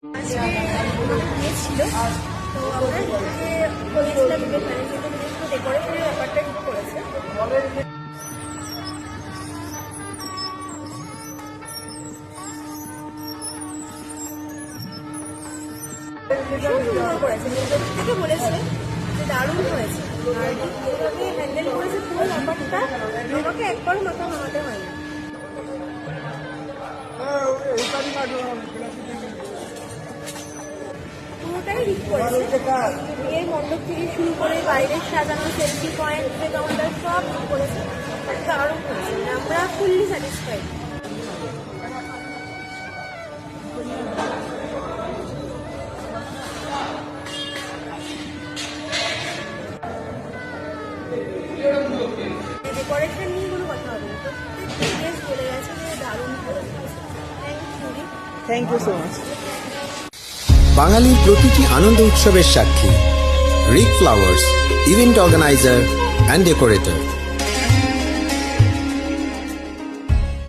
আজকে বিয়ে ছিল, তো আমরা ঋতুকে বলেছিলাম এখানে যেহেতু একটু ডেকোরেশনের ব্যাপারটা ঋতু করেছে। ভীষণ সুন্দর করেছে, থেকে বলেছে যে দারুণ হয়েছে, আর যেভাবে হ্যান্ডেল করেছে পুরো ব্যাপারটা আমাকে একবারও মাথা ঘামাতে হয়নি। পুরোটাই ঠিক করেছে, বিয়ের মণ্ডপ থেকে শুরু করে বাইরের সাজানো সেলফি পয়েন্ট কাউন্টার সব ঠিক করেছে, দারুণ হয়েছে, আমরা ফুললি স্যাটিসফাইড। ডেকোরেশন নিয়ে কোনো কথা হবে না, প্রত্যেকটা গেস্ট বলে গেছে যে দারুণ করেছে। Thank you so much. বাঙালির প্রতিটি আনন্দ উৎসবের সাক্ষী Rik Flowers, event organiser and decorator.